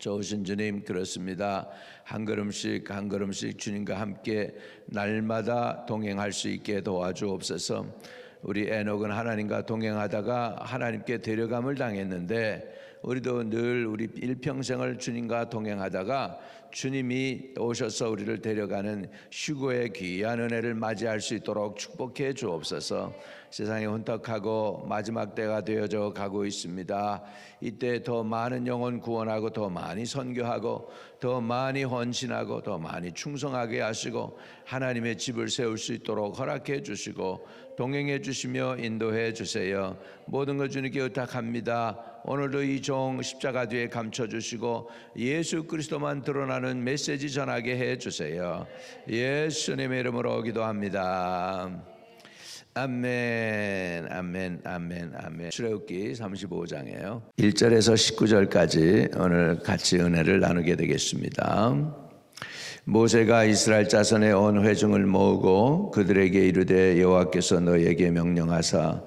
좋으신 주님, 그렇습니다. 한 걸음씩 한 걸음씩 주님과 함께 날마다 동행할 수 있게 도와주옵소서. 우리 에녹은 하나님과 동행하다가 하나님께 데려감을 당했는데, 우리도 늘 우리 일평생을 주님과 동행하다가 주님이 오셔서 우리를 데려가는 휴거의 귀한 은혜를 맞이할 수 있도록 축복해 주옵소서. 세상에 혼탁하고 마지막 때가 되어져 가고 있습니다. 이때 더 많은 영혼 구원하고 더 많이 선교하고 더 많이 헌신하고 더 많이 충성하게 하시고 하나님의 집을 세울 수 있도록 허락해 주시고 동행해 주시며 인도해 주세요. 모든 것 주님께 의탁합니다. 오늘도 이 종 십자가 뒤에 감춰 주시고 예수 그리스도만 드러나는 메시지 전하게 해 주세요. 예수님의 이름으로 기도합니다. 아멘, 아멘, 아멘, 아멘. 출애굽기 35장이에요. 1절에서 19절까지 오늘 같이 은혜를 나누게 되겠습니다. 모세가 이스라엘 자손의 온 회중을 모으고 그들에게 이르되 여호와께서 너희에게 명령하사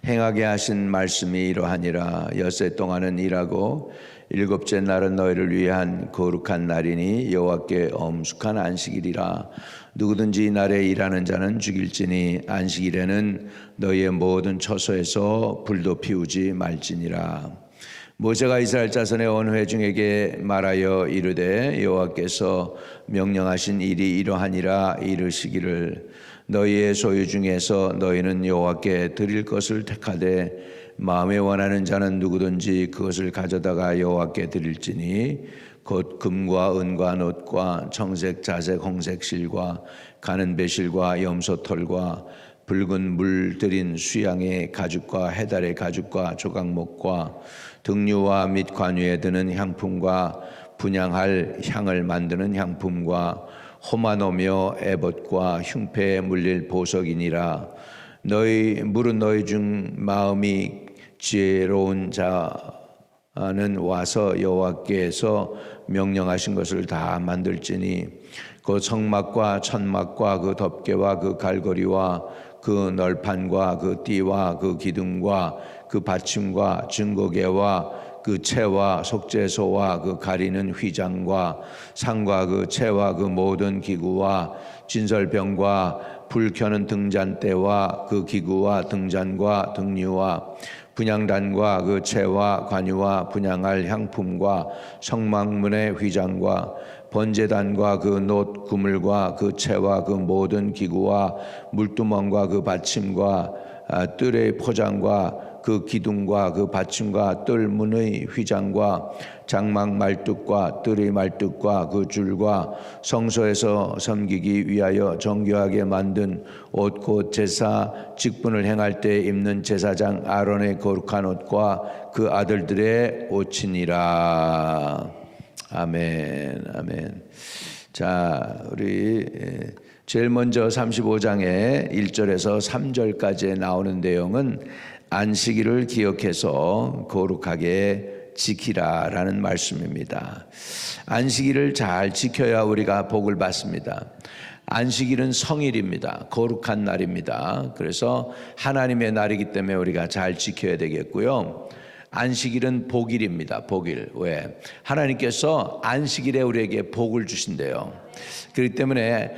행하게 하신 말씀이 이러하니라. 엿새 동안은 일하고 일곱째 날은 너희를 위한 거룩한 날이니 여호와께 엄숙한 안식일이라. 누구든지 이 날에 일하는 자는 죽일지니 안식일에는 너희의 모든 처소에서 불도 피우지 말지니라. 모세가 이스라엘 자손의 온 회중에게 말하여 이르되 여호와께서 명령하신 일이 이러하니라. 이르시기를 너희의 소유 중에서 너희는 여호와께 드릴 것을 택하되 마음에 원하는 자는 누구든지 그것을 가져다가 여호와께 드릴지니 곧 금과 은과 놋과 청색 자색 홍색 실과 가는 배실과 염소털과 붉은 물 들인 수양의 가죽과 해달의 가죽과 조각목과 등류와 및 관유에 드는 향품과 분향할 향을 만드는 향품과 호마노며 에봇과 흉패에 물릴 보석이니라. 물은 너희 중 마음이 지혜로운 자는 와서 여호와께서 명령하신 것을 다 만들지니 그 성막과 천막과 그 덮개와 그 갈고리와 그 널판과 그 띠와 그 기둥과 그 받침과 증거계와 그 채와 속죄소와 그 가리는 휘장과 상과 그 채와 그 모든 기구와 진설병과 불 켜는 등잔대와 그 기구와 등잔과 등류와 분향단과 그 채와 관유와 분향할 향품과 성막문의 휘장과 번제단과 그 놋 그물과 그 채와 그 모든 기구와 물두멍과 그 받침과 뜰의 포장과 그 기둥과 그 받침과 뜰문의 휘장과 장막 말뚝과 뜰의 말뚝과 그 줄과 성소에서 섬기기 위하여 정교하게 만든 옷 곧 제사 직분을 행할 때 입는 제사장 아론의 거룩한 옷과 그 아들들의 옷이니라. 아멘, 아멘. 자, 우리 제일 먼저 35장의 1절에서 3절까지 나오는 내용은 안식일을 기억해서 거룩하게 지키라라는 말씀입니다. 안식일을 잘 지켜야 우리가 복을 받습니다. 안식일은 성일입니다. 거룩한 날입니다. 그래서 하나님의 날이기 때문에 우리가 잘 지켜야 되겠고요. 안식일은 복일입니다. 복일. 왜? 하나님께서 안식일에 우리에게 복을 주신대요. 그렇기 때문에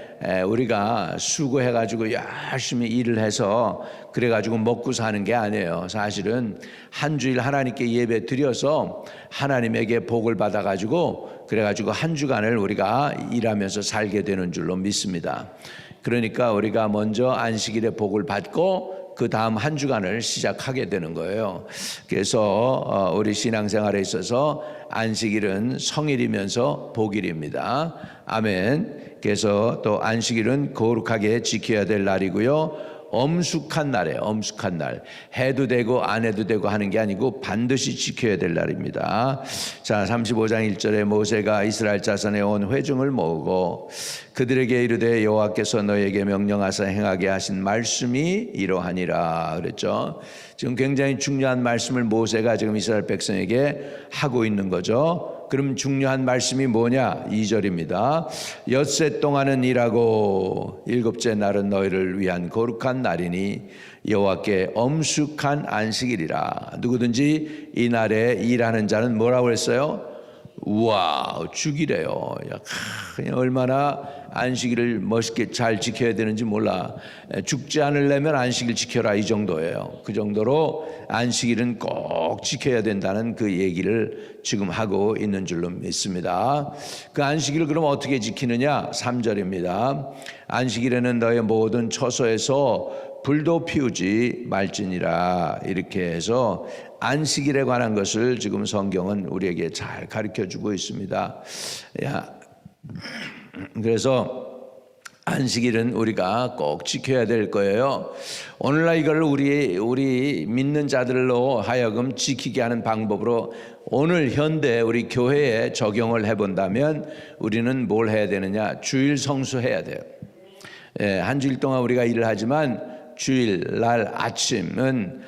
우리가 수고해가지고 열심히 일을 해서 그래가지고 먹고 사는 게 아니에요. 사실은 한 주일 하나님께 예배 드려서 하나님에게 복을 받아가지고 그래가지고 한 주간을 우리가 일하면서 살게 되는 줄로 믿습니다. 그러니까 우리가 먼저 안식일에 복을 받고 그 다음 한 주간을 시작하게 되는 거예요. 그래서 우리 신앙생활에 있어서 안식일은 성일이면서 복일입니다. 아멘. 그래서 또 안식일은 거룩하게 지켜야 될 날이고요. 엄숙한 날이에요. 엄숙한 날. 해도 되고 안 해도 되고 하는 게 아니고 반드시 지켜야 될 날입니다. 자, 35장 1절에 모세가 이스라엘 자손의 온 회중을 모으고 그들에게 이르되 여호와께서 너희에게 명령하사 행하게 하신 말씀이 이러하니라 그랬죠. 지금 굉장히 중요한 말씀을 모세가 지금 이스라엘 백성에게 하고 있는 거죠. 그럼 중요한 말씀이 뭐냐? 2절입니다. 엿새 동안은 일하고 일곱째 날은 너희를 위한 거룩한 날이니 여호와께 엄숙한 안식일이라. 누구든지 이 날에 일하는 자는 뭐라고 했어요? 우와, 죽이래요. 야, 그냥 얼마나 안식일을 멋있게 잘 지켜야 되는지 몰라. 죽지 않으려면 안식일 지켜라, 이 정도예요. 그 정도로 안식일은 꼭 지켜야 된다는 그 얘기를 지금 하고 있는 줄로 믿습니다. 그 안식일을 그럼 어떻게 지키느냐? 3절입니다. 안식일에는 너의 모든 처소에서 불도 피우지 말지니라. 이렇게 해서 안식일에 관한 것을 지금 성경은 우리에게 잘 가르쳐주고 있습니다. 그래서 안식일은 우리가 꼭 지켜야 될 거예요. 오늘날 이걸 우리 믿는 자들로 하여금 지키게 하는 방법으로 오늘 현대 우리 교회에 적용을 해본다면 우리는 뭘 해야 되느냐? 주일 성수해야 돼요. 한 주일 동안 우리가 일을 하지만 주일날 아침은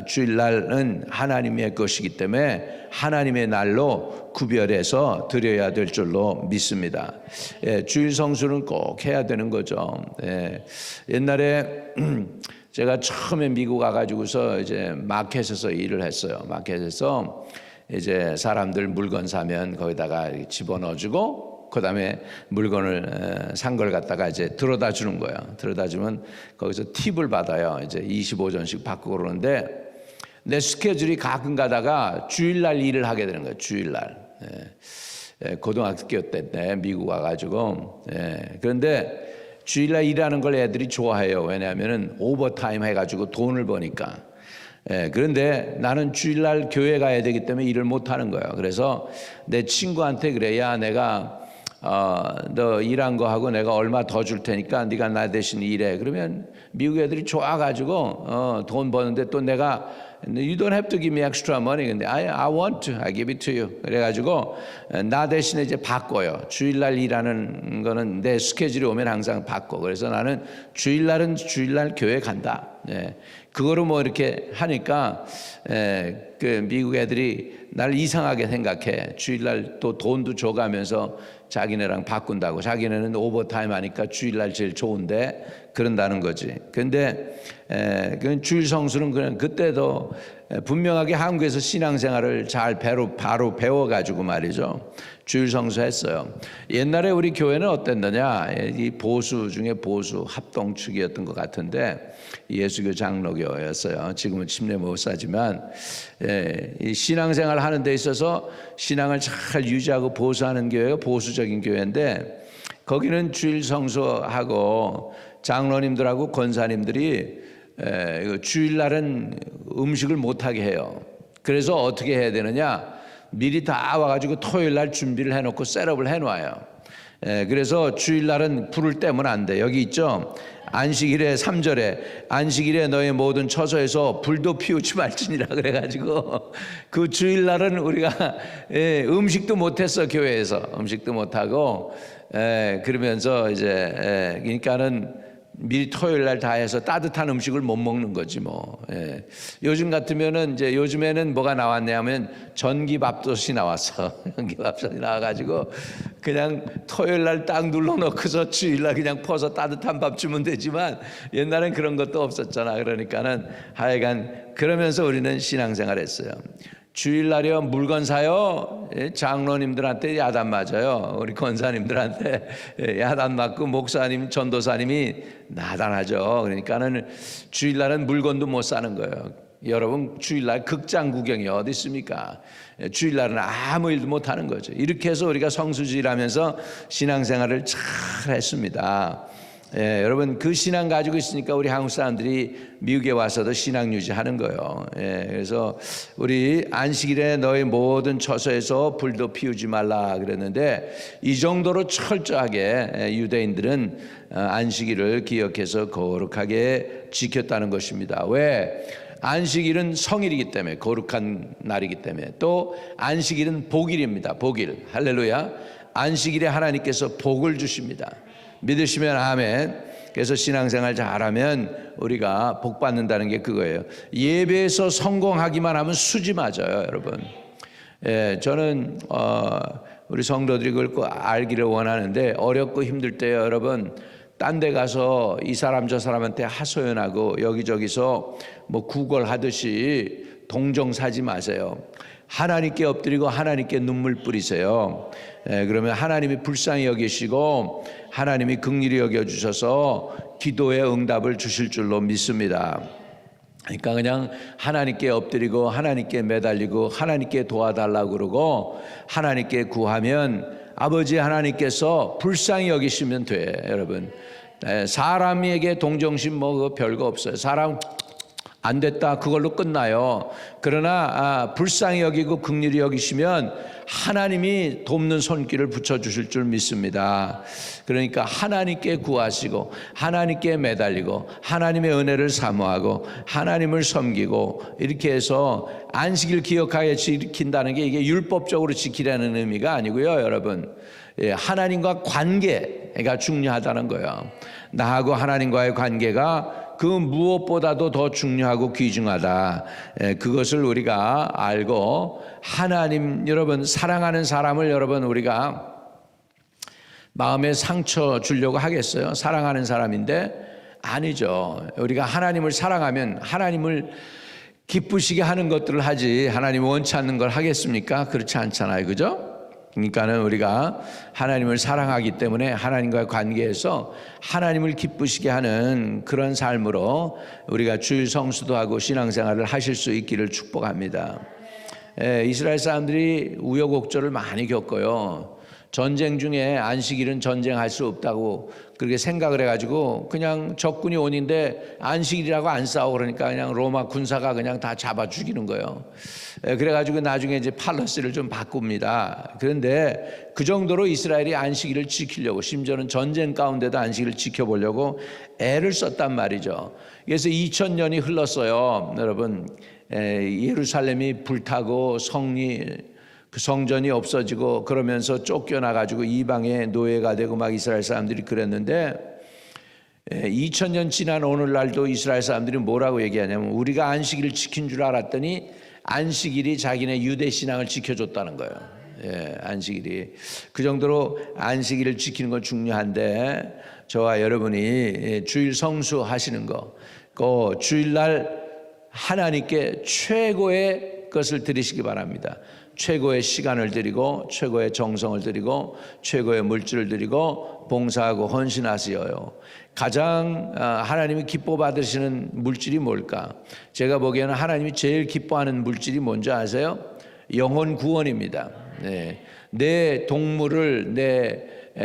주일날은 하나님의 것이기 때문에 하나님의 날로 구별해서 드려야 될 줄로 믿습니다. 주일 성수는 꼭 해야 되는 거죠. 옛날에 제가 처음에 미국 와가지고서 이제 마켓에서 일을 했어요. 마켓에서 이제 사람들 물건 사면 거기다가 집어넣어주고 그다음에 물건을 산 걸 갖다가 이제 들어다 주는 거예요. 들어다 주면 거기서 팁을 받아요. 이제 25전씩 받고 그러는데 내 스케줄이 가끔 가다가 주일날 일을 하게 되는 거예요. 주일날. 고등학교 때 미국 와가지고. 그런데 주일날 일하는 걸 애들이 좋아해요. 왜냐하면은 오버타임 해가지고 돈을 버니까. 그런데 나는 주일날 교회 가야 되기 때문에 일을 못 하는 거예요. 그래서 내 친구한테 그래, 야, 내가 너 일한 거 하고 내가 얼마 더 줄 테니까 네가 나 대신 일해. 그러면 미국 애들이 좋아가지고 돈 버는데 또 내가 You don't have to give me extra money. 근데 I want to. I give it to you. 그래가지고 나 대신에 이제 바꿔요. 주일날 일하는 거는 내 스케줄이 오면 항상 바꿔. 그래서 나는 주일날은 주일날 교회 간다. 그거로 뭐 이렇게 하니까 그 미국 애들이 날 이상하게 생각해. 주일날 또 돈도 줘가면서 자기네랑 바꾼다고. 자기네는 오버타임 하니까 주일날 제일 좋은데 그런다는 거지. 근데 그 주일 성수는 그냥 그때도 분명하게 한국에서 신앙생활을 잘 바로 배워가지고 말이죠. 주일 성수했어요. 옛날에 우리 교회는 어땠느냐? 이 보수 중에 보수 합동축이었던 것 같은데 예수교 장로교였어요. 지금은 침례 목사지만 이 신앙생활 하는 데 있어서 신앙을 잘 유지하고 보수하는 교회가 보수적인 교회인데 거기는 주일 성수하고 장로님들하고 권사님들이 주일날은 음식을 못하게 해요. 그래서 어떻게 해야 되느냐? 미리 다 와가지고 토요일날 준비를 해놓고 셋업을 해놔요. 그래서 주일날은 불을 떼면 안 돼. 여기 있죠? 안식일에 3절에 안식일에 너의 모든 처소에서 불도 피우지 말지니라 그래가지고 그 주일날은 우리가 음식도 못했어. 교회에서 음식도 못하고 그러면서 이제 그러니까는 미리 토요일 날 다 해서 따뜻한 음식을 못 먹는 거지 뭐. 요즘 같으면은 이제 요즘에는 뭐가 나왔냐면 전기밥솥이 나왔어. 전기밥솥이 나와가지고 그냥 토요일 날 딱 눌러놓고서 주일 날 그냥 퍼서 따뜻한 밥 주면 되지만 옛날엔 그런 것도 없었잖아. 그러니까는 하여간 그러면서 우리는 신앙생활했어요. 주일날이요 물건 사요. 장로님들한테 야단 맞아요. 우리 권사님들한테 야단 맞고 목사님 전도사님이 나단하죠. 그러니까는 주일날은 물건도 못 사는 거예요. 여러분 주일날 극장 구경이 어디 있습니까? 주일날은 아무 일도 못 하는 거죠. 이렇게 해서 우리가 성수주일하면서 신앙생활을 잘 했습니다. 여러분 그 신앙 가지고 있으니까 우리 한국 사람들이 미국에 와서도 신앙 유지하는 거예요. 그래서 우리 안식일에 너의 모든 처소에서 불도 피우지 말라 그랬는데 이 정도로 철저하게 유대인들은 안식일을 기억해서 거룩하게 지켰다는 것입니다. 왜? 안식일은 성일이기 때문에 거룩한 날이기 때문에 또 안식일은 복일입니다. 복일. 할렐루야. 안식일에 하나님께서 복을 주십니다. 믿으시면 아멘. 그래서 신앙생활 잘하면 우리가 복 받는다는 게 그거예요. 예배에서 성공하기만 하면 수지 맞아요, 여러분. 저는 우리 성도들이 그걸 꼭 알기를 원하는데 어렵고 힘들 때 여러분 딴 데 가서 이 사람 저 사람한테 하소연하고 여기저기서 뭐 구걸하듯이 동정 사지 마세요. 하나님께 엎드리고 하나님께 눈물 뿌리세요. 그러면 하나님이 불쌍히 여기시고 하나님이 긍휼히 여겨주셔서 기도의 응답을 주실 줄로 믿습니다. 그러니까 그냥 하나님께 엎드리고 하나님께 매달리고 하나님께 도와달라고 그러고 하나님께 구하면 아버지 하나님께서 불쌍히 여기시면 돼. 여러분, 사람에게 동정심 뭐 별거 없어요. 사람 안 됐다 그걸로 끝나요. 그러나 불쌍히 여기고 긍휼히 여기시면 하나님이 돕는 손길을 붙여주실 줄 믿습니다. 그러니까 하나님께 구하시고 하나님께 매달리고 하나님의 은혜를 사모하고 하나님을 섬기고 이렇게 해서 안식일 기억하게 지킨다는 게 이게 율법적으로 지키라는 의미가 아니고요. 여러분, 하나님과 관계가 중요하다는 거예요. 나하고 하나님과의 관계가 그 무엇보다도 더 중요하고 귀중하다. 그것을 우리가 알고 하나님, 여러분 사랑하는 사람을 여러분 우리가 마음에 상처 주려고 하겠어요? 사랑하는 사람인데 아니죠. 우리가 하나님을 사랑하면 하나님을 기쁘시게 하는 것들을 하지 하나님 원치 않는 걸 하겠습니까? 그렇지 않잖아요. 그죠? 그러니까는 우리가 하나님을 사랑하기 때문에 하나님과의 관계에서 하나님을 기쁘시게 하는 그런 삶으로 우리가 주일 성수도 하고 신앙생활을 하실 수 있기를 축복합니다. 이스라엘 사람들이 우여곡절을 많이 겪어요. 전쟁 중에 안식일은 전쟁할 수 없다고 그렇게 생각을 해가지고 그냥 적군이 오는데 안식일이라고 안 싸워. 그러니까 그냥 로마 군사가 그냥 다 잡아 죽이는 거예요. 그래가지고 나중에 이제 팔러스를 좀 바꿉니다. 그런데 그 정도로 이스라엘이 안식일을 지키려고, 심지어는 전쟁 가운데도 안식일을 지켜보려고 애를 썼단 말이죠. 그래서 2000년이 흘렀어요. 여러분, 예루살렘이 불타고 그 성전이 없어지고 그러면서 쫓겨나가지고 이방의 노예가 되고 막 이스라엘 사람들이 그랬는데 2000년 지난 오늘날도 이스라엘 사람들이 뭐라고 얘기하냐면 우리가 안식일을 지킨 줄 알았더니 안식일이 자기네 유대 신앙을 지켜줬다는 거예요. 안식일이 그 정도로 안식일을 지키는 건 중요한데 저와 여러분이 주일 성수 하시는 거, 그 주일날 하나님께 최고의 것을 드리시기 바랍니다. 최고의 시간을 드리고 최고의 정성을 드리고 최고의 물질을 드리고 봉사하고 헌신하시어요. 가장 하나님이 기뻐 받으시는 물질이 뭘까? 제가 보기에는 하나님이 제일 기뻐하는 물질이 뭔지 아세요? 영혼 구원입니다. 내 동물을, 내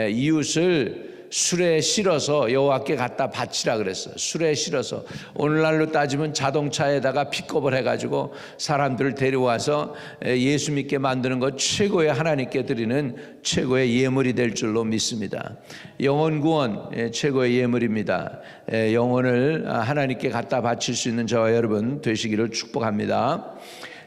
이웃을 수레에 실어서 여호와께 갖다 바치라 그랬어요. 수레에 실어서. 오늘날로 따지면 자동차에다가 픽업을 해가지고 사람들을 데려와서 예수 믿게 만드는 것, 최고의 하나님께 드리는 최고의 예물이 될 줄로 믿습니다. 영혼 구원 최고의 예물입니다. 영혼을 하나님께 갖다 바칠 수 있는 저와 여러분 되시기를 축복합니다.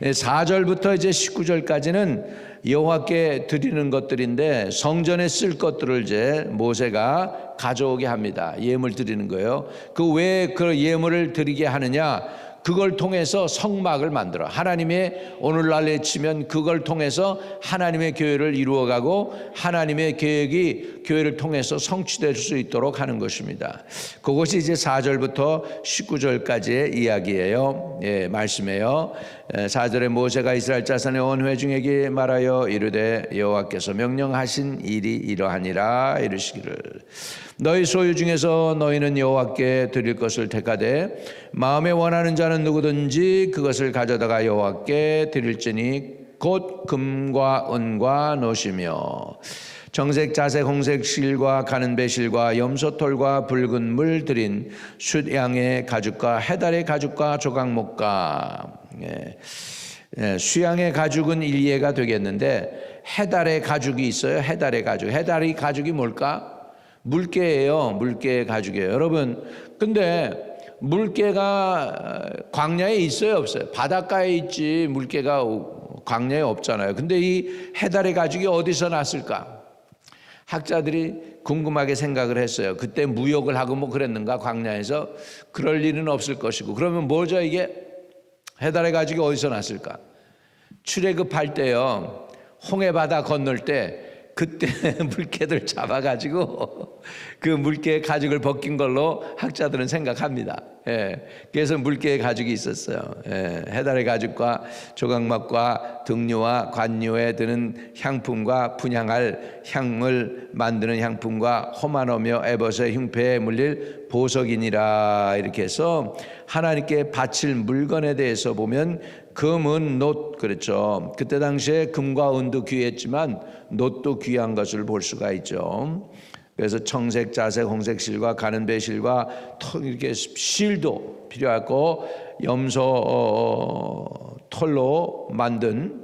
4절부터 이제 19절까지는 여호와께 드리는 것들인데 성전에 쓸 것들을 이제 모세가 가져오게 합니다. 예물 드리는 거예요. 그 왜 그 예물을 드리게 하느냐? 그걸 통해서 성막을 만들어 하나님의 오늘날에 치면 그걸 통해서 하나님의 교회를 이루어가고 하나님의 계획이 교회를 통해서 성취될 수 있도록 하는 것입니다. 그것이 이제 4절부터 19절까지의 이야기예요. 말씀이에요. 4절에 모세가 이스라엘 자손의 온 회중에게 말하여 이르되 여호와께서 명령하신 일이 이러하니라 이르시기를 너희 소유 중에서 너희는 여호와께 드릴 것을 택하되 마음에 원하는 자는 누구든지 그것을 가져다가 여호와께 드릴지니 곧 금과 은과 노시며 정색, 자색, 홍색 실과 가는 배실과 염소털과 붉은 물 들인 숫양의 가죽과 해달의 가죽과 조각목과 수양의 가죽은 일예가 되겠는데 해달의 가죽이 있어요. 해달의 가죽. 해달의 가죽이 뭘까? 물개예요. 물개의 가죽이에요. 여러분, 근데 물개가 광야에 있어요, 없어요? 바닷가에 있지 물개가 광야에 없잖아요. 근데 이 해달의 가죽이 어디서 났을까? 학자들이 궁금하게 생각을 했어요. 그때 무역을 하고 뭐 그랬는가 광야에서? 그럴 일은 없을 것이고. 그러면 뭐죠 이게? 해달의 가죽이 어디서 났을까? 출애굽할 때요, 홍해바다 건널 때 그때 물개들 잡아가지고 그 물개 가죽을 벗긴 걸로 학자들은 생각합니다. 예, 그래서 물개의 가죽이 있었어요. 예, 해달의 가죽과 조각막과 등류와 관유에 드는 향품과 분향할 향을 만드는 향품과 호마노며 에봇의 흉패에 물릴 보석이니라. 이렇게 해서 하나님께 바칠 물건에 대해서 보면 금은 놋, 그렇죠. 그때 당시에 금과 은도 귀했지만 놋도 귀한 것을 볼 수가 있죠. 그래서 청색, 자색, 홍색 실과 가는배 실과 이렇게 실도 필요하고 염소 털로 만든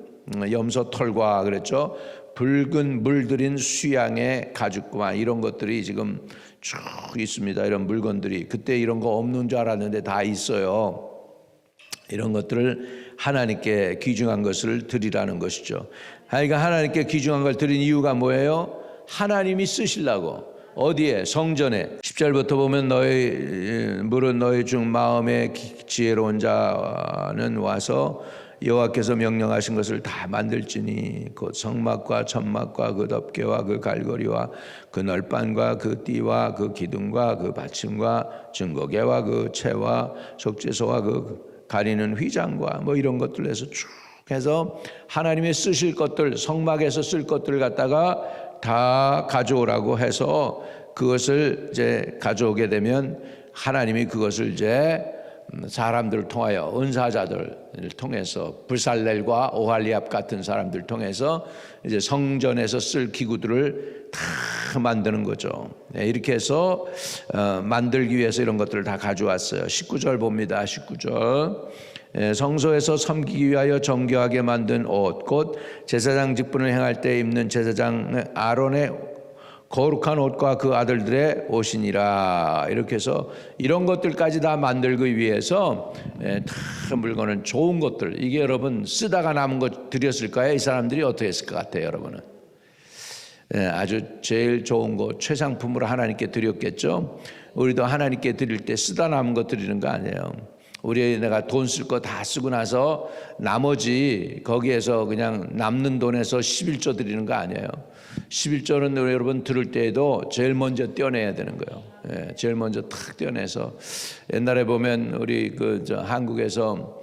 염소 털과 그랬죠. 붉은 물들인 수양의 가죽과 이런 것들이 지금 쭉 있습니다. 이런 물건들이 그때 이런 거 없는 줄 알았는데 다 있어요. 이런 것들을 하나님께 귀중한 것을 드리라는 것이죠. 그러니까 하나님께 귀중한 걸 드린 이유가 뭐예요? 하나님이 쓰시려고. 어디에? 성전에. 10절부터 보면 물은 너희 중 마음에 지혜로운 자는 와서 여호와께서 명령하신 것을 다 만들지니 곧 성막과 천막과 그 덮개와 그 갈고리와 그 널판과 그 띠와 그 기둥과 그 받침과 증거계와 그 채와 속죄소와 그 가리는 휘장과 뭐 이런 것들 해서 쭉 해서 하나님의 쓰실 것들, 성막에서 쓸 것들을 갖다가 다 가져오라고 해서 그것을 이제 가져오게 되면 하나님이 그것을 이제 사람들을 통하여 은사자들을 통해서 불살렐과 오할리압 같은 사람들을 통해서 이제 성전에서 쓸 기구들을 다 만드는 거죠. 이렇게 해서 만들기 위해서 이런 것들을 다 가져왔어요. 19절 봅니다. 19절. 성소에서 섬기기 위하여 정교하게 만든 옷 곧 제사장 직분을 행할 때 입는 제사장 아론의 거룩한 옷과 그 아들들의 옷이니라. 이렇게 해서 이런 것들까지 다 만들기 위해서 다 물건은 좋은 것들, 이게 여러분 쓰다가 남은 것 드렸을까요? 이 사람들이 어떻게 했을 것 같아요, 여러분은? 아주 제일 좋은 거 최상품으로 하나님께 드렸겠죠. 우리도 하나님께 드릴 때 쓰다 남은 거 드리는 거 아니에요. 우리 내가 돈 쓸 거 다 쓰고 나서 나머지 거기에서 그냥 남는 돈에서 11조 드리는 거 아니에요. 11조는 여러분 들을 때에도 제일 먼저 떼어내야 되는 거예요. 제일 먼저 탁 떼어내서 옛날에 보면 우리 한국에서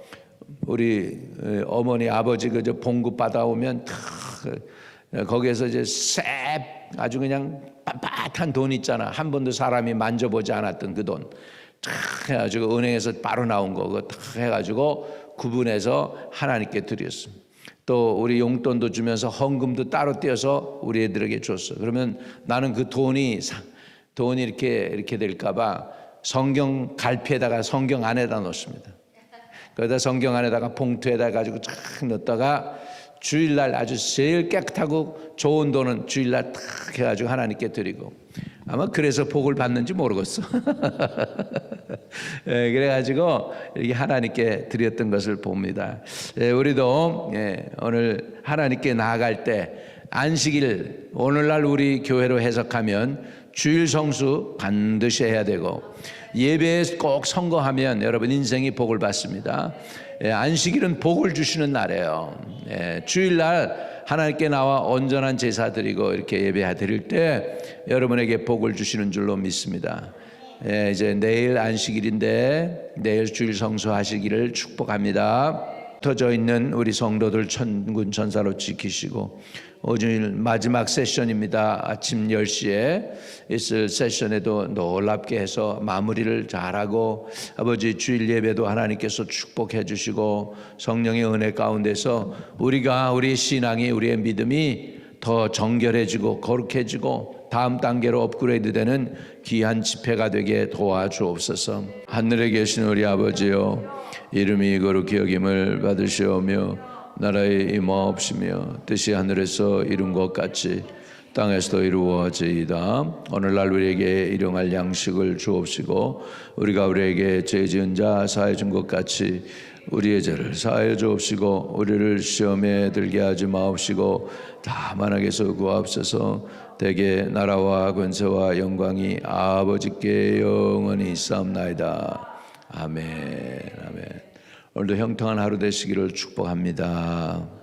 우리 어머니 아버지 봉급 받아오면 탁 거기에서 이제 아주 그냥 빳빳한 돈 있잖아. 한 번도 사람이 만져보지 않았던 그 돈. 탁 해가지고 은행에서 바로 나온 거 그거 탁 해가지고 구분해서 하나님께 드렸습니다. 또 우리 용돈도 주면서 헌금도 따로 떼어서 우리 애들에게 줬어. 그러면 나는 그 돈이 이렇게 될까봐 성경 갈피에다가 성경 안에다 넣습니다. 그러다 성경 안에다가 봉투에다 가지고 쫙 넣었다가 주일날 아주 제일 깨끗하고 좋은 돈은 주일날 탁 해가지고 하나님께 드리고 아마 그래서 복을 받는지 모르겠어. 그래가지고 이렇게 하나님께 드렸던 것을 봅니다. 우리도 오늘 하나님께 나아갈 때 안식일 오늘날 우리 교회로 해석하면 주일 성수 반드시 해야 되고 예배에 꼭 선거하면 여러분 인생이 복을 받습니다. 안식일은 복을 주시는 날이에요. 주일날 하나님께 나와 온전한 제사 드리고 이렇게 예배 드릴 때 여러분에게 복을 주시는 줄로 믿습니다. 이제 내일 안식일인데 내일 주일 성수하시기를 축복합니다. 흩어져 있는 우리 성도들 천군 천사로 지키시고 오늘 마지막 세션입니다. 아침 10시에 있을 세션에도 놀랍게 해서 마무리를 잘하고 아버지 주일 예배도 하나님께서 축복해 주시고 성령의 은혜 가운데서 우리의 신앙이 우리의 믿음이 더 정결해지고 거룩해지고 다음 단계로 업그레이드되는 귀한 집회가 되게 도와주옵소서. 하늘에 계신 우리 아버지여 이름이 거룩히 여김을 받으시오며 나라의 임하옵시며 뜻이 하늘에서 이룬 것 같이 땅에서도 이루어지이다. 오늘날 우리에게 일용할 양식을 주옵시고 우리가 우리에게 죄 지은 자 사해 준 것 같이 우리의 죄를 사하여 주옵시고 우리를 시험에 들게 하지 마옵시고 다만 악에서 구하옵소서. 대개 나라와 권세와 영광이 아버지께 영원히 있사옵나이다. 아멘. 아멘. 오늘도 형통한 하루 되시기를 축복합니다.